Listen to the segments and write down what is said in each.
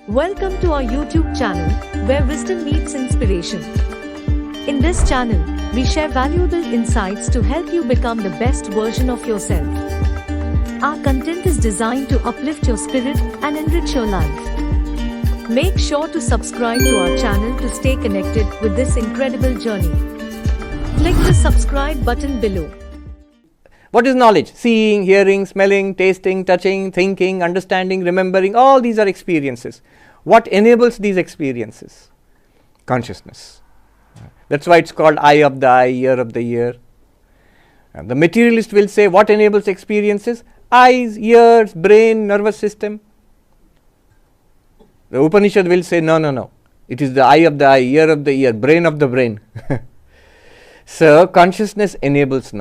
Welcome to our YouTube channel, where wisdom meets inspiration. In this channel, we share valuable insights to help you become the best version of yourself. Our content is designed to uplift your spirit and enrich your life. Make sure to subscribe to our channel to stay connected with this incredible journey. Click the subscribe button below. What is knowledge? Seeing, hearing, smelling, tasting, touching, thinking, understanding, remembering, all these are experiences. What enables these experiences? Consciousness. That's why it's called eye of the eye, ear of the ear. And the materialist will say, what enables experiences? Eyes, ears, brain, nervous system. The Upanishad will say, no. It is the eye of the eye, ear of the ear, brain of the brain. So, consciousness enables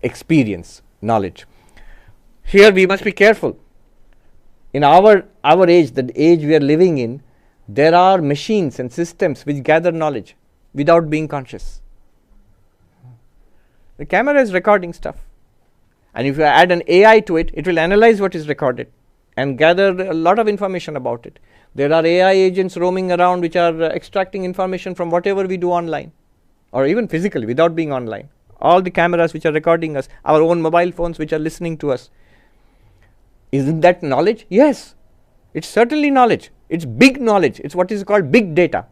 experience, knowledge. Here we must be careful. In our age, the age we are living in, there are machines and systems which gather knowledge without being conscious. The camera is recording stuff. And if you add an AI to it, it will analyze what is recorded and gather a lot of information about it. There are AI agents roaming around which are extracting information from whatever we do online, or even physically without being online. All the cameras which are recording us, our own mobile phones which are listening to us. Isn't that knowledge? Yes, it's certainly knowledge. It's big knowledge. It's what is called big data.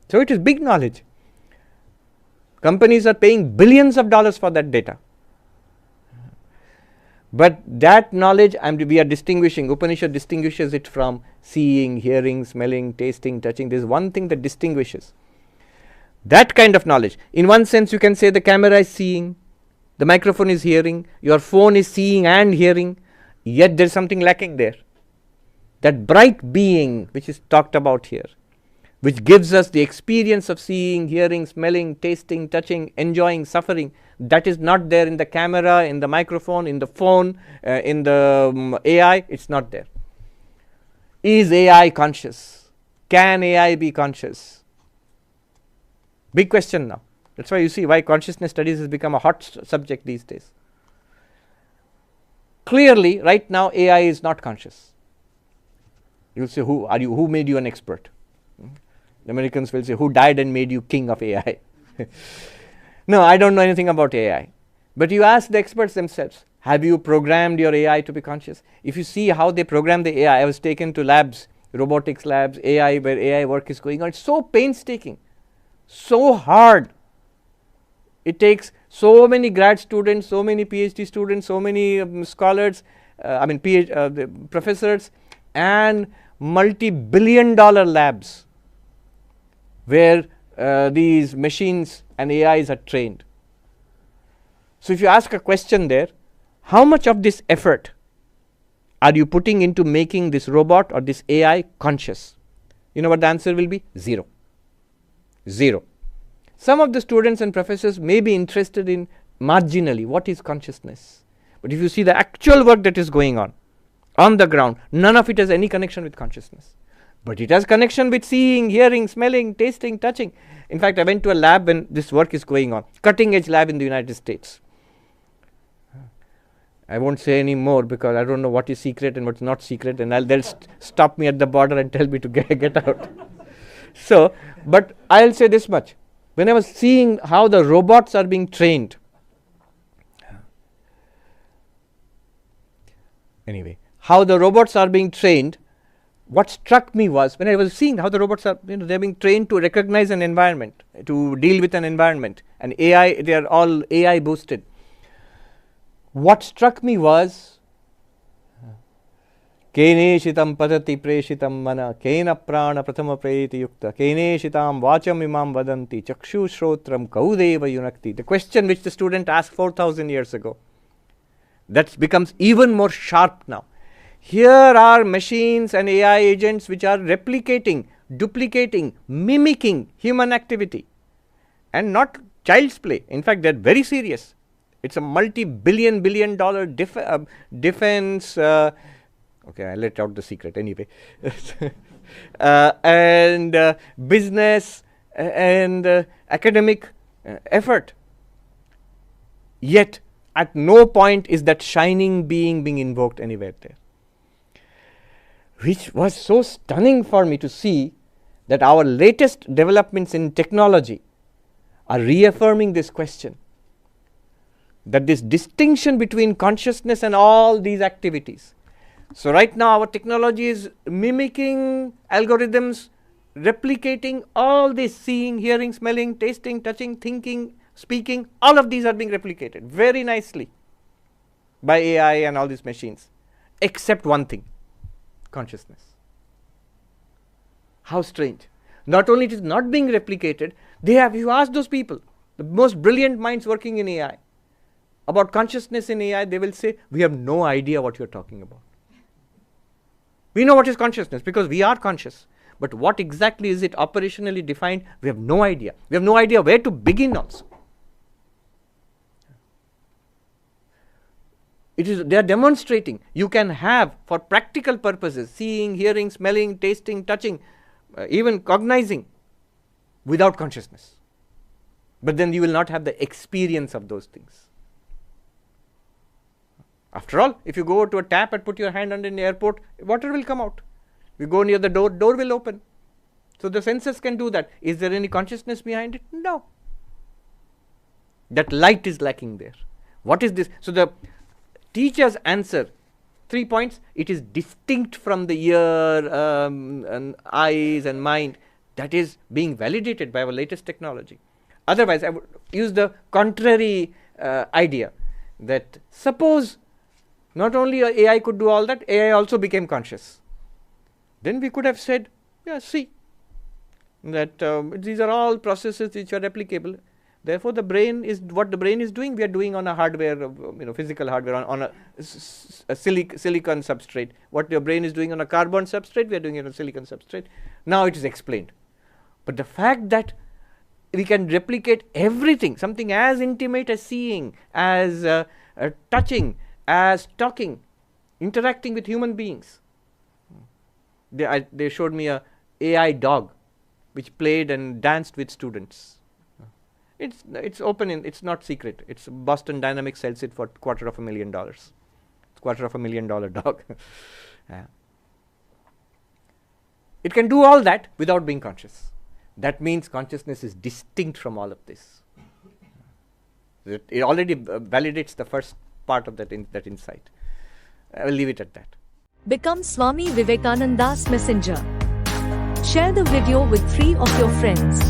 So it is big knowledge. Companies are paying billions of dollars for that data. But that knowledge, we are distinguishing, Upanishad distinguishes it from seeing, hearing, smelling, tasting, touching. There is one thing that distinguishes. That kind of knowledge. In one sense, you can say the camera is seeing, the microphone is hearing, your phone is seeing and hearing, yet there is something lacking there. That bright being which is talked about here, which gives us the experience of seeing, hearing, smelling, tasting, touching, enjoying, suffering, that is not there in the camera, in the microphone, in the phone, in the AI, it's not there. Is AI conscious? Can AI be conscious? Big question now. That's why you see why consciousness studies has become a hot subject these days. Clearly, right now, AI is not conscious. You will say, who are you? Who made you an expert? The Americans will say, who died and made you king of AI? No, I don't know anything about AI. But you ask the experts themselves, have you programmed your AI to be conscious? If you see how they program the AI, I was taken to labs, robotics labs, AI, where AI work is going on. It's so painstaking, so hard. It takes so many grad students, so many PhD students, so many scholars, professors, and multi-billion-dollar labs where these machines and AIs are trained. So if you ask a question there, how much of this effort are you putting into making this robot or this AI conscious? You know what the answer will be? Zero. Some of the students and professors may be interested in marginally what is consciousness. But if you see the actual work that is going on the ground, none of it has any connection with consciousness. But it has connection with seeing, hearing, smelling, tasting, touching. In fact, I went to a lab when this work is going on, cutting edge lab in the United States. I won't say any more because I don't know what is secret and what's not secret, and they'll stop me at the border and tell me to get out. So, but I'll say this much. When I was seeing how the robots are being trained, what struck me was when I was seeing how the robots are, they're being trained to recognize an environment, to deal with an environment, and AI, they are all AI boosted. What struck me was, Keneshitam padati preshitam mana, kena prana prathama preti yukta, keneshitam vacham imam vadanti, chakshu shrotram kaudeva yunakti. The question which the student asked 4,000 years ago, that becomes even more sharp now. Here are machines and AI agents which are replicating, duplicating, mimicking human activity, and not child's play. In fact, they are very serious. It's a multi-billion dollar defense. Okay, I let out the secret anyway. And business and academic effort. Yet, at no point is that shining being invoked anywhere there. which was so stunning for me to see that our latest developments in technology are reaffirming this question, that this distinction between consciousness and all these activities. So right now our technology is mimicking algorithms, replicating all this: seeing, hearing, smelling, tasting, touching, thinking, speaking. All of these are being replicated very nicely by AI and all these machines, except one thing: consciousness. How strange. Not only it is not being replicated, you ask those people, the most brilliant minds working in AI, about consciousness in AI, they will say, we have no idea what you are talking about. We know what is consciousness because we are conscious. But what exactly is it operationally defined? We have no idea. We have no idea where to begin also. They are demonstrating you can have, for practical purposes, seeing, hearing, smelling, tasting, touching, even cognizing, without consciousness. But then you will not have the experience of those things. After all, if you go to a tap and put your hand under in the airport, water will come out. You go near the door will open. So the senses can do that. Is there any consciousness behind it? No. That light is lacking there. What is this? So the teacher's answer, 3 points: it is distinct from the ear, and eyes and mind. That is being validated by our latest technology. Otherwise, I would use the contrary idea, that suppose not only AI could do all that, AI also became conscious. Then we could have said, yeah, see, that these are all processes which are replicable. Therefore, the brain is what the brain is doing, we are doing on a hardware, physical hardware, on a silicon substrate. What your brain is doing on a carbon substrate, we are doing it on a silicon substrate. Now it is explained. But the fact that we can replicate everything, something as intimate as seeing, as touching, as talking, interacting with human beings. They showed me a AI dog which played and danced with students. It's open, it's not secret. It's Boston Dynamics sells it for $250,000. It's $250,000 dog. It can do all that without being conscious. That means consciousness is distinct from all of this. It already validates the first part of that insight. I will leave it at that. Become Swami Vivekananda's messenger. Share the video with 3 of your friends.